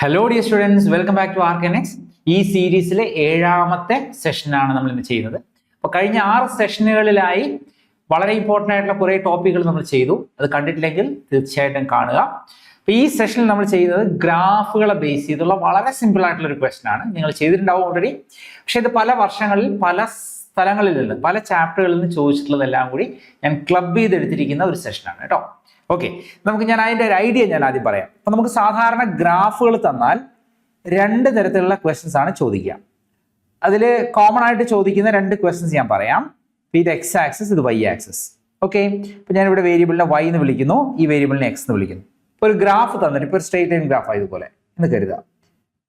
Hello dear students, welcome back to Arcanex. ഈ സീരീസിലെ 7ാമത്തെ സെഷനാണ് നമ്മൾ ഇന്ന് ചെയ്യുന്നത്. അപ്പോൾ കഴിഞ്ഞ 6 സെഷനുകളിലായി വളരെ ഇമ്പോർട്ടൻ്റ് ആയിട്ടുള്ള കുറേ ടോപ്പിക്കുകൾ നമ്മൾ ചെയ്തു. അത് കണ്ടിട്ടില്ലെങ്കിൽ തീർച്ചയായിട്ടും കാണുക. അപ്പോൾ ഈ സെഷനിൽ നമ്മൾ ചെയ്യുന്നത് ഗ്രാഫുകളെ ബേസ് ചെയ്തുള്ള വളരെ സിമ്പിൾ ആയിട്ടുള്ള ഒരു ക്വസ്റ്റൻ ആണ്. നിങ്ങൾ ചെയ്തിട്ടുണ്ടാവും ഓൾറെഡി. പക്ഷേ ഇത് പല വർഷങ്ങളിൽ പല സ്ഥലങ്ങളിൽ നിന്ന് പല ചാപ്റ്ററുകളിൽ നിന്ന് ചോദിച്ചിട്ടുള്ളതെല്ലാം കൂടി ഞാൻ ക്ലബ് ചെയ്തെടുത്തിരിക്കുന്ന ഒരു സെഷനാണ് കേട്ടോ. ഓക്കെ, ഞാൻ അതിൻ്റെ ഒരു ഐഡിയ ആദ്യം പറയാം. അപ്പൊ നമുക്ക് സാധാരണ ഗ്രാഫുകൾ തന്നാൽ 2 തരത്തിലുള്ള ക്വസ്റ്റ്യൻസ് ആണ് ചോദിക്കുക. അതിൽ കോമൺ ആയിട്ട് ചോദിക്കുന്ന 2 ക്വസ്റ്റ്യൻസ് ഞാൻ പറയാം. ഇത് എക്സ് ആക്സിസ്, ഇത് വൈ ആക്സിസ്. ഓക്കെ, ഇപ്പൊ ഞാൻ ഇവിടെ വേരിയബിളിനെ വൈ എന്ന് വിളിക്കുന്നു, ഈ വേരിയബിളിനെ എക്സ് എന്ന് വിളിക്കുന്നു. ഇപ്പൊ ഒരു ഗ്രാഫ് തന്നിട്ട്, ഇപ്പൊ ഒരു സ്ട്രേറ്റ് ലൈൻ ഗ്രാഫ് ആയതുപോലെ എന്ന് കരുതുക.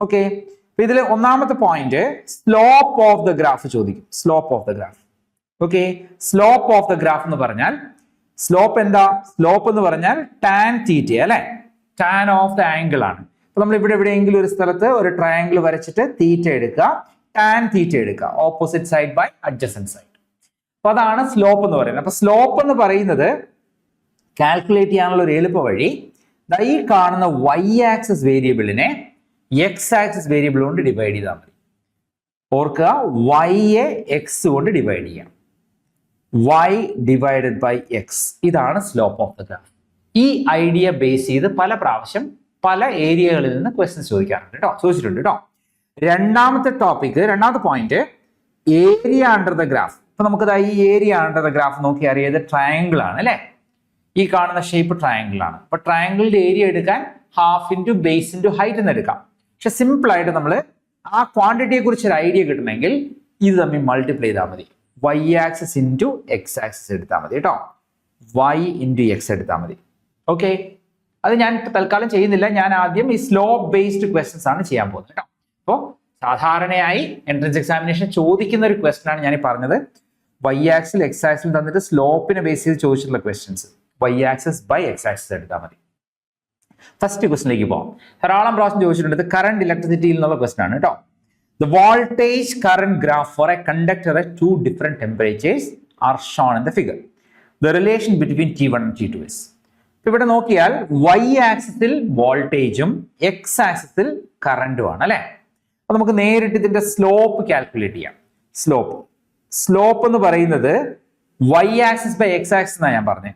ഓക്കെ, അപ്പൊ ഇതിൽ ഒന്നാമത്തെ point slope of the graph ചോദിക്കും. Slope of the graph. Okay, slope of the graph എന്ന് പറഞ്ഞാൽ സ്ലോപ്പ് എന്താ? സ്ലോപ്പ് എന്ന് പറഞ്ഞാൽ ടാൻ തീറ്റ അല്ലെ, ടാൻ ഓഫ് ദ ആംഗിൾ ആണ്. അപ്പൊ നമ്മൾ ഇവിടെ എവിടെയെങ്കിലും ഒരു സ്ഥലത്ത് ഒരു ട്രയാംഗിൾ വരച്ചിട്ട് തീറ്റ എടുക്കുക, ടാൻ തീറ്റ എടുക്കുക, opposite side by adjacent side. അപ്പൊ അതാണ് സ്ലോപ്പ് എന്ന് പറയുന്നത്. അപ്പൊ സ്ലോപ്പ് എന്ന് പറയുന്നത് കാൽക്കുലേറ്റ് ചെയ്യാനുള്ള ഒരു എളുപ്പ വഴി ഈ കാണുന്ന വൈ ആക്സിസ് വേരിയബിളിനെ എക്സ് ആക്സിസ് വേരിയബിൾ കൊണ്ട് ഡിവൈഡ് ചെയ്താൽ മതി. ഓർക്കുക, വൈയെ എക്സ് കൊണ്ട് ഡിവൈഡ് ചെയ്യാം. y divided by x. ഇതാണ് സ്ലോപ്പ് ഓഫ് ദ ഗ്രാഫ്. ഈ ഐഡിയ ബേസ് ചെയ്ത് പല പ്രാവശ്യം പല ഏരിയകളിൽ നിന്ന് ക്വസ്റ്റ്യൻസ് ചോദിച്ചിട്ടുണ്ട് കേട്ടോ. രണ്ടാമത്തെ point area under the graph. അപ്പൊ നമുക്ക് ഈ ഏരിയ അണ്ടർ ദ ഗ്രാഫ് നോക്കി അറിയാതെ ട്രയാംഗിൾ ആണ് അല്ലെ. ഈ കാണുന്ന ഷേപ്പ് ട്രയാംഗിൾ ആണ്. അപ്പൊ ട്രയാംഗിളിന്റെ ഏരിയ എടുക്കാൻ half into base into height എന്ന് എടുക്കാം. പക്ഷെ സിമ്പിൾ ആയിട്ട് നമ്മൾ ആ ക്വാണ്ടിറ്റിയെ കുറിച്ച് ഒരു ഐഡിയ കിട്ടണമെങ്കിൽ ഇത് തമ്മിൽ മൾട്ടിപ്ലൈ ചെയ്താൽ മതി. Y axis into X axis എടുത്താൽ മതി കേട്ടോ. വൈ ഇൻറ്റു എക്സ് എടുത്താൽ മതി. ഓക്കെ, അത് ഞാൻ തൽക്കാലം ചെയ്യുന്നില്ല. ഞാൻ ആദ്യം ഈ സ്ലോപ്പ് ബേസ്ഡ് ക്വസ്റ്റ്യൻസ് ആണ് ചെയ്യാൻ പോകുന്നത് കേട്ടോ. അപ്പോൾ സാധാരണയായി എൻട്രൻസ് എക്സാമിനേഷൻ ചോദിക്കുന്ന ഒരു ക്വസ്റ്റൻ ആണ് ഞാൻ പറഞ്ഞത്. വൈ ആക്സിൽ എക്സ് ആക്സിൽ തന്നിട്ട് സ്ലോപ്പിനെ ബേസ് ചെയ്ത് ചോദിച്ചിട്ടുള്ള questions Y axis by X axis എടുത്താൽ മതി. ഫസ്റ്റ് ക്വസ്റ്റിലേക്ക് പോകാം. ധാരാളം പ്രാവശ്യം ചോദിച്ചിട്ടുണ്ട്. ഇത് കറണ്ട് ഇലക്ട്രിസിറ്റിയിൽ നിന്നുള്ള ക്വസ്റ്റൻ ആണ് കേട്ടോ. The voltage current graph for a conductor at 2 different temperatures are shown in the figure. The relation between T1 and T2 is. ഇവിടെ നോക്കിയാൽ y ആക്സിസിൽ വോൾട്ടേജും x ആക്സിസിൽ കറണ്ടും ആണ് അല്ലെ. അപ്പൊ നമുക്ക് നേരിട്ട് ഇതിന്റെ സ്ലോപ്പ് കാൽക്കുലേറ്റ് ചെയ്യാം. സ്ലോപ്പ് എന്ന് പറയുന്നത് y axis by x axis എന്നാണ് ഞാൻ പറഞ്ഞത്.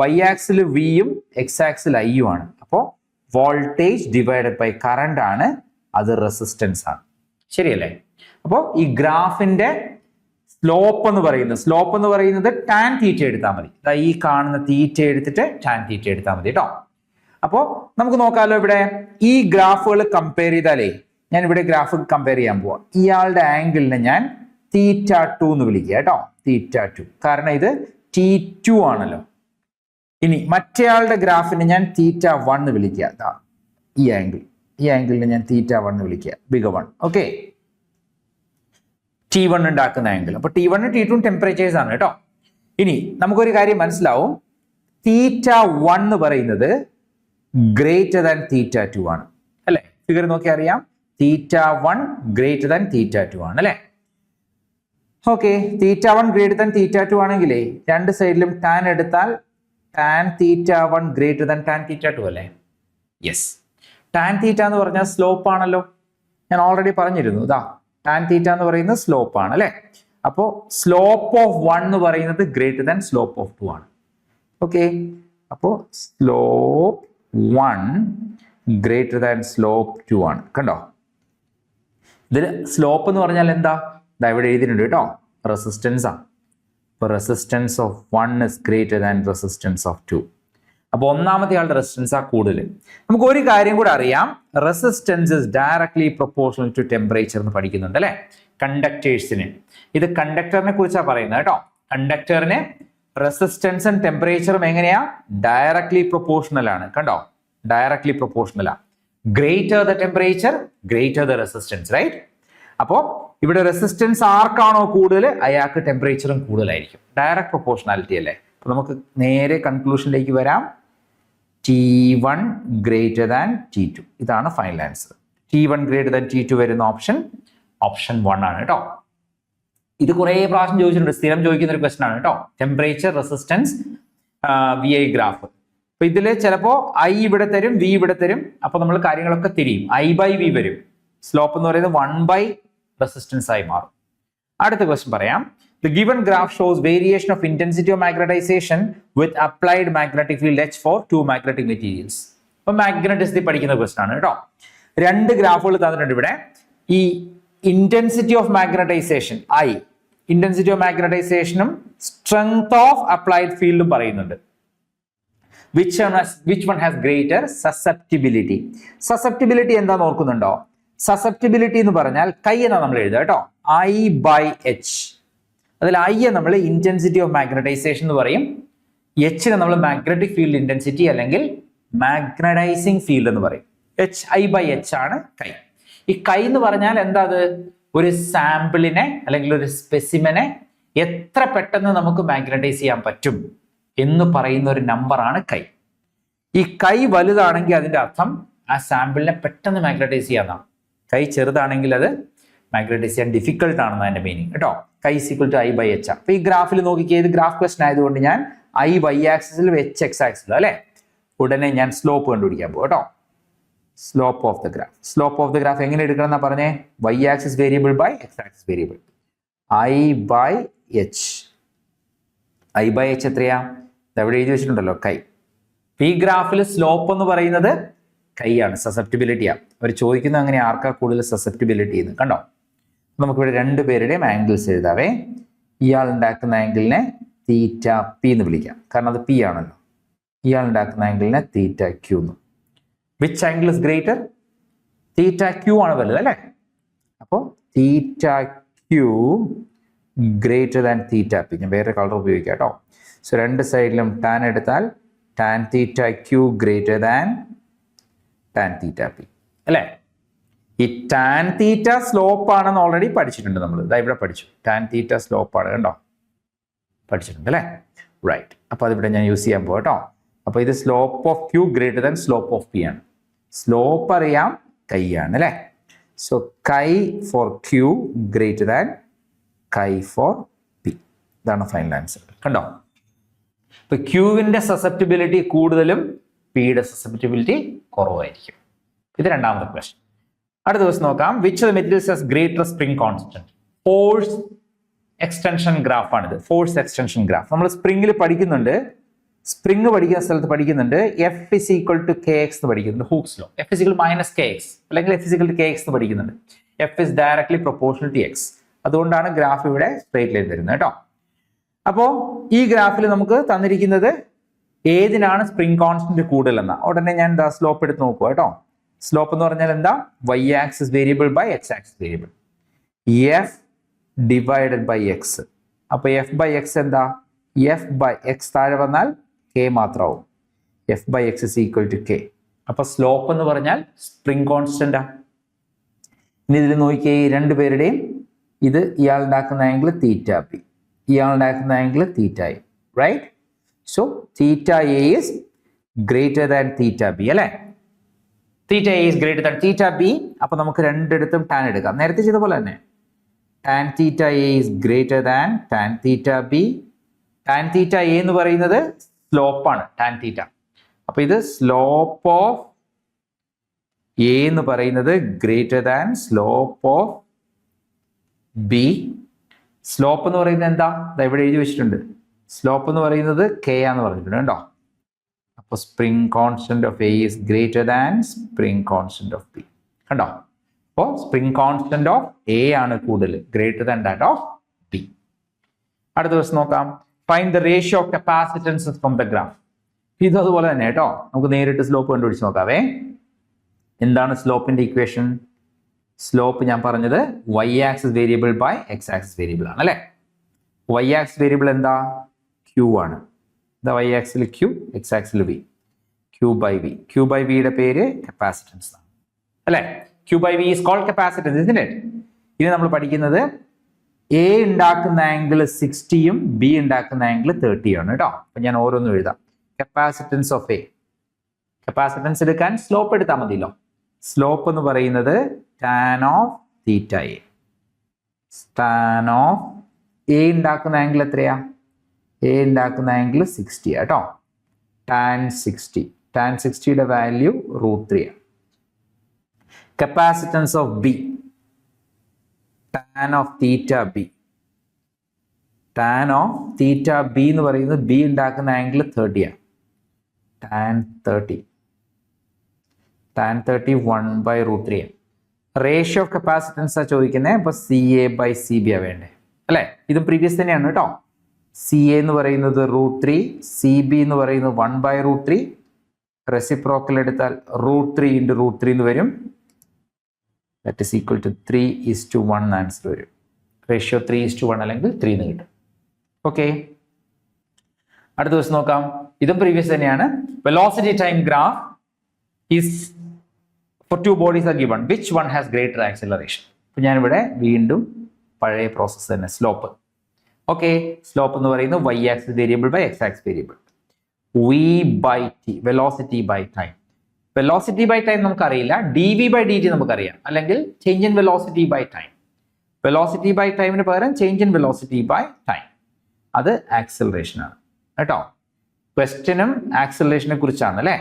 y ആക്സിൽ വിയും x ആക്സിൽ ഐയും ആണ്. അപ്പോൾ വോൾട്ടേജ് ഡിവൈഡഡ് ബൈ കറണ്ട് ആണ്, അത് റെസിസ്റ്റൻസ് ആണ്. ശരിയല്ലേ? അപ്പോൾ ഈ ഗ്രാഫിന്റെ സ്ലോപ്പ് എന്ന് പറയുന്നത് ടാൻ തീറ്റ എടുത്താൽ മതി. ഈ കാണുന്ന തീറ്റ എടുത്തിട്ട് ടാൻ തീറ്റ എടുത്താൽ മതി കേട്ടോ. അപ്പോൾ നമുക്ക് നോക്കാമല്ലോ. ഇവിടെ ഈ ഗ്രാഫുകൾ കമ്പയർ ചെയ്താലേ, ഞാൻ ഇവിടെ ഗ്രാഫ് കമ്പയർ ചെയ്യാൻ പോവാം. ഇയാളുടെ ആംഗിളിനെ ഞാൻ θ2 എന്ന് വിളിക്കുക കേട്ടോ. θ2, കാരണം ഇത് T2 ആണല്ലോ. ഇനി മറ്റേയാളുടെ ഗ്രാഫിനെ ഞാൻ θ1 എന്ന് വിളിക്കുക. ഈ ആംഗിളിനെ ഞാൻ θ1 എന്ന് വിളിക്കുക, ബിഗ് 1. ഓക്കെ, T1 ഉണ്ടാക്കുന്ന ആംഗിൾ. അപ്പൊ T1 T2 ടെമ്പറേച്ചേഴ്സ് ആണ് കേട്ടോ. ഇനി നമുക്കൊരു കാര്യം മനസ്സിലാവും, θ1 എന്ന് പറയുന്നത് ഗ്രേറ്റർ ദാൻ θ2 ആണ് അല്ലെ. ഫിഗർ നോക്കി അറിയാം, θ1 ഗ്രേറ്റർ ദാൻ θ2 ആണ് അല്ലെ. ഓക്കെ, θ1 ഗ്രേറ്റർ ദാൻ θ2 ആണെങ്കിലേ രണ്ട് സൈഡിലും ടാൻ എടുത്താൽ ടാൻ θ1 ഗ്രേറ്റർ ദാൻ ടാൻ θ2 അല്ലേ. യെസ്, ടാൻ തീറ്റ എന്ന് പറഞ്ഞാൽ സ്ലോപ്പ് ആണല്ലോ. ഞാൻ ഓൾറെഡി പറഞ്ഞിരുന്നു. ടാൻ തീറ്റ എന്ന് പറയുന്നത് സ്ലോപ്പ് ആണ് അല്ലെ. അപ്പോൾ സ്ലോപ്പ് ഓഫ് 1 എന്ന് പറയുന്നത് ഗ്രേറ്റർ ദാൻ സ്ലോപ്പ് ഓഫ് 2 ആണ്. ഓക്കെ, അപ്പോൾ സ്ലോപ്പ് 1 ഗ്രേറ്റർ ദാൻ സ്ലോപ്പ് 2 ആണ്. കണ്ടോ, ഇതിൽ സ്ലോപ്പ് എന്ന് പറഞ്ഞാൽ എന്താ? ഇവിടെ എഴുതിയിട്ടുണ്ട് കേട്ടോ, റെസിസ്റ്റൻസ് ആണ്. അപ്പോൾ resistance of 1 is greater than resistance of 2. അപ്പൊ ഒന്നാമത്തെ ആളുടെ റെസിസ്റ്റൻസ് ആ കൂടുതൽ. നമുക്ക് ഒരു കാര്യം കൂടെ അറിയാം, resistance is directly proportional to temperature എന്ന് പഠിക്കുന്നുണ്ട് അല്ലെ. കണ്ടക്ടേഴ്സിന്, ഇത് കണ്ടക്ടറിനെ കുറിച്ചാണ് പറയുന്നത് കേട്ടോ. കണ്ടക്ടറിന് റെസിസ്റ്റൻസും ടെമ്പറേച്ചറും എങ്ങനെയാ? ഡയറക്ട്ലി പ്രൊപ്പോർഷണൽ ആണ്. കണ്ടോ, ഡയറക്ട്ലി പ്രൊപ്പോർഷണൽ ആണ്. Greater the temperature greater the resistance, right? അപ്പോൾ ഇവിടെ റെസിസ്റ്റൻസ് ആർക്കാണോ കൂടുതൽ അയാൾക്ക് ടെമ്പറേച്ചറും കൂടുതലായിരിക്കും. ഡയറക്റ്റ് പ്രൊപ്പോർഷണാലിറ്റി അല്ലേ. അപ്പൊ നമുക്ക് നേരെ കൺക്ലൂഷനിലേക്ക് വരാം. T1 greater than T2. ഇതാണ് final answer. T1 greater than T2 വരുന്ന ഓപ്ഷൻ 1 ആണ് കേട്ടോ. ഇത് കുറേ പ്രാവശ്യം ചോദിച്ചിട്ടുണ്ട്, സ്ഥിരം ചോദിക്കുന്ന ഒരു ക്വസ്റ്റൻ ആണ് കേട്ടോ. Temperature, resistance, VI graph. അപ്പൊ ഇതില് ചിലപ്പോ ഐ ഇവിടെ തരും, വി ഇവിടെ തരും. അപ്പൊ നമ്മൾ കാര്യങ്ങളൊക്കെ തിരിയും. ഐ ബൈ വി വരും. സ്ലോപ്പ് എന്ന് പറയുന്നത് 1 ബൈ റെസിസ്റ്റൻസ് ആയി മാറും. അടുത്ത ക്വസ്റ്റ്യൻ പറയാം. The given graph shows variation of intensity of magnetization with applied magnetic field H for two magnetic materials. അപ്പൊ മാഗ്നറ്റിസിറ്റി പഠിക്കുന്ന ക്വസ്റ്റ്യൻ ആണ് കേട്ടോ. രണ്ട് ഗ്രാഫുകൾ തന്നിട്ടുണ്ട് ഇവിടെ. ഈ intensity of magnetisation I, intensity of മാഗ്നറ്റൈസേഷനും സ്ട്രെങ്ത് ഓഫ് അപ്ലൈഡ് ഫീൽഡും പറയുന്നുണ്ട്. Which one has greater susceptibility? Susceptibility എന്താന്ന് ഓർക്കുന്നുണ്ടോ? സസെപ്റ്റിബിലിറ്റി എന്ന് പറഞ്ഞാൽ കൈ എന്നാ നമ്മൾ എഴുതുക കേട്ടോ. I by H. അതിൽ ഐ നമ്മൾ ഇന്റൻസിറ്റി ഓഫ് മാഗ്നറ്റൈസേഷൻ എന്ന് പറയും. എച്ചിനെ നമ്മൾ മാഗ്നറ്റിക് ഫീൽഡ് ഇന്റൻസിറ്റി അല്ലെങ്കിൽ മാഗ്നറ്റൈസിങ് ഫീൽഡ് എന്ന് പറയും. എച്ച് ഐ ബൈ എച്ച് ആണ് കൈ. ഈ കൈ എന്ന് പറഞ്ഞാൽ എന്താ? അത് ഒരു സാമ്പിളിനെ അല്ലെങ്കിൽ ഒരു സ്പെസിമെനെ എത്ര പെട്ടെന്ന് നമുക്ക് മാഗ്നറ്റൈസ് ചെയ്യാൻ പറ്റും എന്ന് പറയുന്ന ഒരു നമ്പറാണ് കൈ. ഈ കൈ വലുതാണെങ്കിൽ അതിന്റെ അർത്ഥം ആ സാമ്പിളിനെ പെട്ടെന്ന് മാഗ്നറ്റൈസ് ചെയ്യാന്നാണ്. കൈ ചെറുതാണെങ്കിൽ അത് മാഗ്നറ്റൈസ് ചെയ്യാൻ ഡിഫിക്കൽട്ട് ആണെന്ന് അതിന്റെ മീനിങ് കേട്ടോ. Chi equal to I by H ആണ്. അപ്പൊ ഈ ഗ്രാഫിൽ നോക്കിക്കേ, ഇത് ഗ്രാഫ് ക്വസ്റ്റൻ ആയതുകൊണ്ട് ഞാൻ ഐ വൈ ആക്സിസിലും എച്ച് എക്സ് ആക്സിസിലും അല്ലെ. ഉടനെ ഞാൻ സ്ലോപ്പ് കണ്ടുപിടിക്കാൻ പോകും കേട്ടോ. Slope of the graph. Slope of the graph എങ്ങനെ എടുക്കണം എന്നാ പറഞ്ഞേ? Y axis variable by X axis variable. I by H. I by H എത്രയാ? എവിടെ എഴുതി വെച്ചിട്ടുണ്ടല്ലോ, കൈ. ഈ ഗ്രാഫിൽ സ്ലോപ്പ് എന്ന് പറയുന്നത് കൈയാണ്, സസെപ്റ്റിബിലിറ്റിയാണ്. അവർ ചോദിക്കുന്നത് അങ്ങനെ ആർക്കാ കൂടുതൽ സസെപ്റ്റിബിലിറ്റി എന്ന് കണ്ടോ. നമുക്കിവിടെ രണ്ടുപേരുടെയും ആംഗിൾസ് എഴുതാവേ. ഇയാൾ ഉണ്ടാക്കുന്ന ആംഗിളിനെ തീറ്റ പി എന്ന് വിളിക്കാം, കാരണം അത് പി ആണല്ലോ. ഇയാൾ ഉണ്ടാക്കുന്ന ആംഗിളിനെ തീറ്റ ക്യൂ എന്ന്. Which angle is greater? Theta Q ആണ് വലുത് അല്ലേ. അപ്പോൾ theta Q greater than theta P. ഞാൻ വേറെ കളർ ഉപയോഗിക്കാം കേട്ടോ. സോ രണ്ട് സൈഡിലും ടാൻ എടുത്താൽ tan theta Q greater than tan theta P അല്ലേ. ഈ ടാൻ തീറ്റ സ്ലോപ്പ് ആണെന്ന് ഓൾറെഡി പഠിച്ചിട്ടുണ്ട് നമ്മൾ. ഇതാ ഇവിടെ പഠിച്ചു. ടാൻ തീറ്റ സ്ലോപ്പ് ആണ് കണ്ടോ, പഠിച്ചിട്ടുണ്ട് അല്ലേ. റൈറ്റ്. അപ്പൊ അതിവിടെ ഞാൻ യൂസ് ചെയ്യാൻ പോകും കേട്ടോ. അപ്പൊ ഇത് slope of Q greater than slope of P ആണ്. സ്ലോപ്പ് അറിയാം, കൈ ആണ് അല്ലേ. So chi for Q greater than chi for P. ഇതാണ് ഫൈനൽ ആൻസർ കണ്ടോ. ഇപ്പൊ ക്യൂവിന്റെ സസെപ്റ്റിബിലിറ്റി കൂടുതലും പിയുടെ സസെപ്റ്റിബിലിറ്റി കുറവായിരിക്കും. ഇത് രണ്ടാമത്തെ ക്വസ്റ്റ്യൻ. അടുത്ത ദിവസം നോക്കാം. Which of the materials has greater spring constant? Force extension graph ആണിത്. ഫോഴ്സ് എക്സ്റ്റൻഷൻ ഗ്രാഫ് നമ്മൾ സ്പ്രിംഗിൽ പഠിക്കുന്നുണ്ട്. സ്പ്രിംഗ് പഠിക്കുന്ന സ്ഥലത്ത് പഠിക്കുന്നുണ്ട്. F is equal to K X എന്ന് പഠിക്കുന്നുണ്ട്. Hooke's law. F is equal minus K X അല്ലെങ്കിൽ F is equal to K X എന്ന് പഠിക്കുന്നുണ്ട്. F is directly proportional to X. അതുകൊണ്ടാണ് ഗ്രാഫ് ഇവിടെ സ്ട്രേറ്റ് ലൈൻ വരുന്നത് കേട്ടോ. അപ്പോ ഈ ഗ്രാഫിൽ നമുക്ക് തന്നിരിക്കുന്നത് ഏതിനാണ് സ്പ്രിംഗ് കോൺസ്റ്റന്റ് കൂടുതൽ എന്ന. ഉടനെ ഞാൻ എന്താ സ്ലോപ്പ് എടുത്ത് നോക്കുക കേട്ടോ. സ്ലോപ്പ് എന്ന് പറഞ്ഞാൽ എന്താ? Y axis variable by X axis variable. F divided by X. അപ്പൊ എഫ് ബൈ എക്സ് എന്താ? എഫ് ബൈ എക്സ് താഴെ വന്നാൽ കെ മാത്രമാവും. F by X is equal to K. അപ്പൊ സ്ലോപ്പ് എന്ന് പറഞ്ഞാൽ സ്പ്രിംഗ് കോൺസ്റ്റന്റാ. ഇനി ഇതിൽ നോക്കിയേ, രണ്ടുപേരുടെയും ഇത് ഇയാൾ ഉണ്ടാക്കുന്ന ആംഗിൾ തീറ്റ പി, ഇയാൾ ഉണ്ടാക്കുന്ന angle theta A. Right. So theta A is greater than theta B അല്ലെ. Theta A is greater than theta B. അപ്പൊ നമുക്ക് രണ്ടിടത്തും ടാൻ എടുക്കാം, നേരത്തെ ചെയ്ത പോലെ തന്നെ. Tan theta A is greater than tan theta B. Tan theta A എന്ന് പറയുന്നത് സ്ലോപ്പാണ്, ടാൻ തീറ്റ. അപ്പൊ ഇത് സ്ലോപ്പ് ഓഫ് എ എന്ന് പറയുന്നത് greater than slope of B. Slope എന്ന് പറയുന്നത് എന്താ? ഇവിടെ എഴുതി വെച്ചിട്ടുണ്ട്. സ്ലോപ്പ് എന്ന് പറയുന്നത് കെ ആന്ന് പറഞ്ഞിട്ടുണ്ട് കേട്ടോ. അപ്പൊ spring constant of A is greater than spring constant of B കണ്ടോ. അപ്പോൾ സ്പ്രിംഗ് കോൺസ്റ്റന്റ് ഓഫ് എ ആണ് കൂടുതൽ, greater than that of B. അടുത്ത ദിവസം നോക്കാം. Find the ratio of capacitances from the graph. ഇത് അതുപോലെ തന്നെ കേട്ടോ. നമുക്ക് നേരിട്ട് സ്ലോപ്പ് കണ്ടുപിടിച്ച് നോക്കാവേ. എന്താണ് സ്ലോപ്പിന്റെ ഇക്വേഷൻ? സ്ലോപ്പ് ഞാൻ പറഞ്ഞത് Y axis variable by X axis variable ആണ് അല്ലെ. വൈ ആക്സിസ് വേരിയബിൾ എന്താ? ക്യൂ ആണ്. വൈ ആക്സിൽ ക്യൂ, എക്സ് ആക്സിൽ V. Q by V. Q by വിയുടെ പേര് കപ്പാസിറ്റൻസ് ആണ് അല്ലെ. Q by V is called capacitance, isn't it? ഇനി നമ്മൾ പഠിക്കുന്നത് എ ഉണ്ടാക്കുന്ന ആംഗിൾ 60യും ബി ഉണ്ടാക്കുന്ന ആംഗിൾ 30 ആണ് കേട്ടോ. അപ്പൊ ഞാൻ ഓരോന്നും എഴുതാം. Capacitance of A. കപ്പാസിറ്റൻസ് എടുക്കാൻ സ്ലോപ്പ് എടുത്താൽ മതിയല്ലോ. സ്ലോപ്പ് എന്ന് പറയുന്നത് tan of theta A. Tan of A ഉണ്ടാക്കുന്ന ആംഗിൾ എത്രയാ? എ ഉണ്ടാക്കുന്ന ആംഗിൾ 60 കേട്ടോ. tan 60. Tan 60യുടെ വാല്യൂ √3 ആണ്. Capacitance of B, tan of theta b. Tan of theta b എന്ന് പറയുന്നത് ബി ഉണ്ടാക്കുന്ന ആംഗിൾ 30 ആണ്. tan 30 1/√3 ആണ്. റേഷ്യോ ഓഫ് കപ്പാസിറ്റൻസ് ആ ചോദിക്കുന്നത്. അപ്പൊ CA/CB ആ വേണ്ടേ അല്ലെ? ഇതും പ്രീവിയസ് തന്നെയാണ് കേട്ടോ. CA എന്ന് പറയുന്നത് √3, CB എന്ന് പറയുന്നത് 1/√3. റെസിപ്രോക്കൽ എടുത്താൽ √3 × √3 എന്ന് വരും. That is equal to 3:1 answer വരും. റേഷ്യോ 3:1 അല്ലെങ്കിൽ 3 എന്ന് കിട്ടും. ഓക്കെ, അടുത്ത ദിവസം നോക്കാം. ഇതും പ്രീവിയസ് തന്നെയാണ്. Velocity time graph is for two bodies are given, which one has greater acceleration. അപ്പൊ ഞാനിവിടെ വീണ്ടും പഴയ പ്രോസസ്സ് തന്നെ, സ്ലോപ്പ്. ഓക്കെ, സ്ലോപ്പ് എന്ന് പറയുന്നത് y axis variable by x axis variable. v/t, velocity by time. Velocity by time നമുക്കറിയില്ല, dv/dt നമുക്കറിയാം, അല്ലെങ്കിൽ change in velocity by time. Velocity by ടൈമിന് പകരം change in velocity by time, അത് acceleration ആണ് കേട്ടോ. ക്വസ്റ്റ്യനും ആക്സിലറേഷനെ കുറിച്ചാണ് അല്ലേ?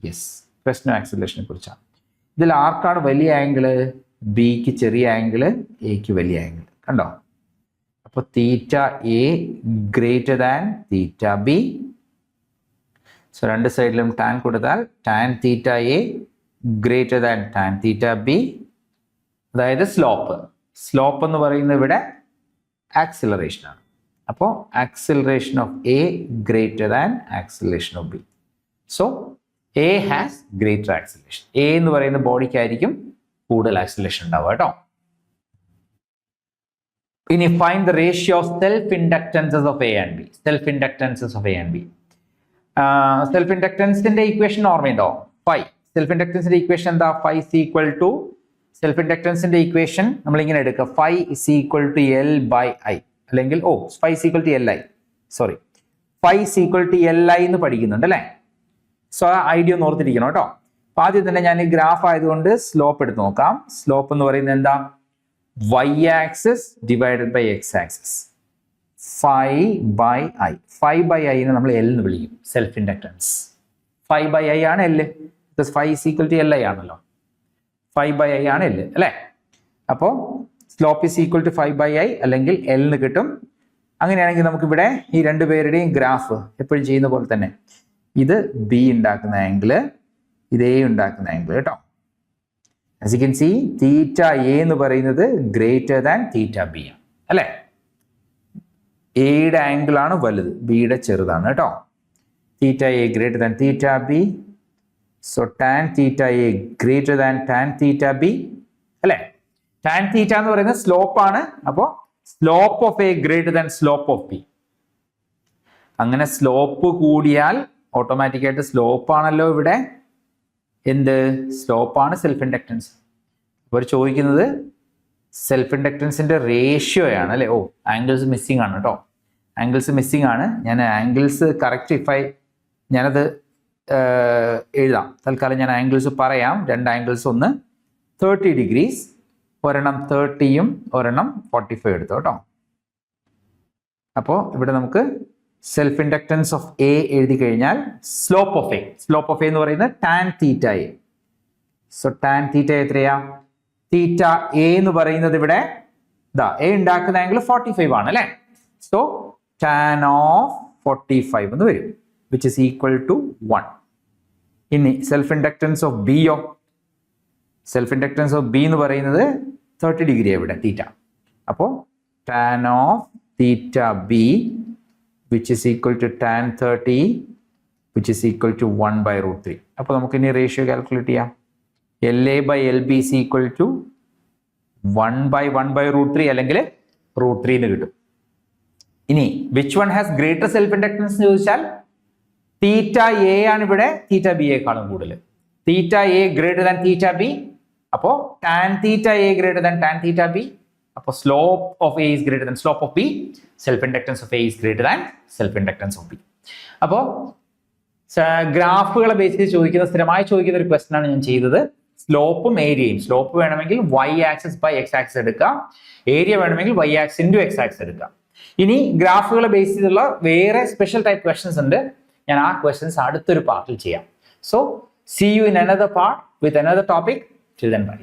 യെസ്, ക്വസ്റ്റ്യനും ആക്സിലറേഷനെ കുറിച്ചാണ്. ഇതിൽ ആർക്കാണ് വലിയ ആംഗിള്? ബിക്ക് ചെറിയ ആംഗിള്, എക്ക് വലിയ ആംഗിൾ. കണ്ടോ? അപ്പോൾ θA greater than θB. So രണ്ട് സൈഡിലും ടാൻ കൊടുത്താൽ tan θA greater than tan θB. അതായത് സ്ലോപ്പ് എന്ന് പറയുന്നത് ഇവിടെ ആക്സിലറേഷൻ ആണ്. അപ്പോൾ acceleration of A greater than acceleration of B. So A has greater acceleration. A എന്ന് പറയുന്ന ബോഡിക്കായിരിക്കും കൂടുതൽ ആക്സിലറേഷൻ ഉണ്ടാവുക കേട്ടോ. ഇനി find the ratio of self inductances of A and B. Self inductances of A and B. Self ഇൻഡക്റ്റൻസിന്റെ equation ഓർമ്മയുണ്ടോ? Phi. Self ഇൻഡക്റ്റൻസിന്റെ ഇക്വേഷൻ എന്താ? Phi is equal to, self ഇൻഡക്റ്റൻസിന്റെ ഇക്വേഷൻ നമ്മൾ ഇങ്ങനെ എടുക്കുക, phi is equal to L/I, അല്ലെങ്കിൽ phi is equal to Li, sorry, phi is equal to Li എന്ന് പഠിക്കുന്നുണ്ട് അല്ലേ? സോ ആ ഐഡിയ ഒന്ന് ഓർത്തിരിക്കണം കേട്ടോ. അപ്പൊ ആദ്യം തന്നെ ഞാൻ ഗ്രാഫ് ആയതുകൊണ്ട് സ്ലോപ്പ് എടുത്ത് നോക്കാം. സ്ലോപ്പ് എന്ന് പറയുന്നത് എന്താ? y axis divided by x axis, φ/i. φ/i നെ നമ്മൾ L എന്ന് വിളിക്കും, സെൽഫ് ഇൻഡക്റ്റൻസ്. φ/i ആണ് L, because φ is equal to Li ആണല്ലോ. φ/i ആണ് L അല്ലേ? അപ്പോൾ slope is equal to φ/i അല്ലെങ്കിൽ L എന്ന് കിട്ടും. അങ്ങനെയാണെങ്കിൽ നമുക്ക് ഇവിടെ ഈ രണ്ടുപേരുടെയും ഗ്രാഫ് എപ്പോഴും ചെയ്യുന്ന പോലെ തന്നെ, ഇത് ബി ഉണ്ടാക്കുന്ന ആംഗിള്, ഇതേ ഉണ്ടാക്കുന്ന ആംഗിൾ കേട്ടോ. As you can see, θA എന്ന് പറയുന്നത് ഗ്രേറ്റർ ദാൻ θB ആണ് അല്ലേ? എയുടെ ആംഗിൾ ആണ് വലുത്, ബിയുടെ ചെറുതാണ് കേട്ടോ. θA greater than θB. So tan θA greater than tan θB അല്ലേ? tan θ എന്ന് പറയുന്നത് സ്ലോപ്പ് ആണ്. അപ്പോൾ slope of A greater than slope of B. അങ്ങനെ സ്ലോപ്പ് കൂടിയാൽ ഓട്ടോമാറ്റിക്കായിട്ട് സ്ലോപ്പ് ആണല്ലോ ഇവിടെ. എന്ത് സ്ലോപ്പാണ്? Self inductance. അപ്പോൾ ചോദിക്കുന്നത് സെൽഫ് ഇൻഡക്റ്റൻസിന്റെ റേഷ്യോയാണ് അല്ലേ? ആംഗിൾസ് മിസ്സിംഗ് ആണ് കേട്ടോ. ആംഗിൾസ് മിസ്സിംഗ് ആണ്. ഞാൻ ആംഗിൾസ് കറക്റ്റ് ഞാനത് എഴുതാം. തൽക്കാലം ഞാൻ ആംഗിൾസ് പറയാം. രണ്ട് ആംഗിൾസ്, ഒന്ന് 30 ഡിഗ്രീസ്, ഒരെണ്ണം 30യും ഒരെണ്ണം 45 എടുത്തു കേട്ടോ. അപ്പോൾ ഇവിടെ നമുക്ക് സെൽഫ് ഇൻഡക്റ്റൻസ് ഓഫ് എ എഴുതി കഴിഞ്ഞാൽ സ്ലോപ്പ് ഓഫ് എ എന്ന് പറയുന്നത് tan θA. സോ tan θ എത്രയാ? θA എന്ന് പറയുന്നത് ഇവിടെ എ ഉണ്ടാക്കുന്ന ആംഗിൾ 45 ആണ് അല്ലേ? സോ tan ഓഫ് 45 എന്ന് വരും, വിച്ച് ഇസ് ഈക്വൽ ടു 1. ഇനി സെൽഫ് ഇൻഡക്റ്റൻസ് ഓഫ് ബിയോ? സെൽഫ് ഇൻഡക്റ്റൻസ് ഓഫ് ബി എന്ന് പറയുന്നത് 30 ഡിഗ്രി ഇവിടെ θ. അപ്പോൾ tan ഓഫ് θB which is equal to tan 30 which is equal to 1/√3. അപ്പോൾ നമുക്ക് ഇനി റേഷ്യോ കാൽക്കുലേറ്റ് ചെയ്യാം. LA/LB is equal to 1/1/√3 അല്ലെങ്കിൽ √3 എന്ന് കിട്ടും. ഇനി which one has greater self inductance എന്ന് ചോദിച്ചാൽ θA ആണ് ഇവിടെ θB യേക്കാളും കൂടുതൽ. θA greater than θB. അപ്പോൾ tan θA greater than tan θB. അപ്പോൾ slope of A is greater than slope of B. Self inductance of A is greater than self inductance of B. അപ്പോൾ ഗ്രാഫുകളെ base ചെയ്ത് ചോദിക്കുന്ന, സ്ഥിരമായി ചോദിക്കുന്ന ഒരു question ആണ് ഞാൻ ചെയ്തത്. സ്ലോപ്പും ഏരിയയും. സ്ലോപ്പ് വേണമെങ്കിൽ y axis by x axis എടുക്കാം, ഏരിയ വേണമെങ്കിൽ y axis into x axis എടുക്കാം. ഇനി ഗ്രാഫുകളെ ബേസ് ചെയ്തുള്ള വേറെ സ്പെഷ്യൽ ടൈപ്പ് ക്വസ്റ്റൻസ് ഉണ്ട്. ഞാൻ ആ ക്വസ്റ്റ്യൻസ് അടുത്തൊരു പാർട്ടിൽ ചെയ്യാം. So see you in another part with another topic. Till then by.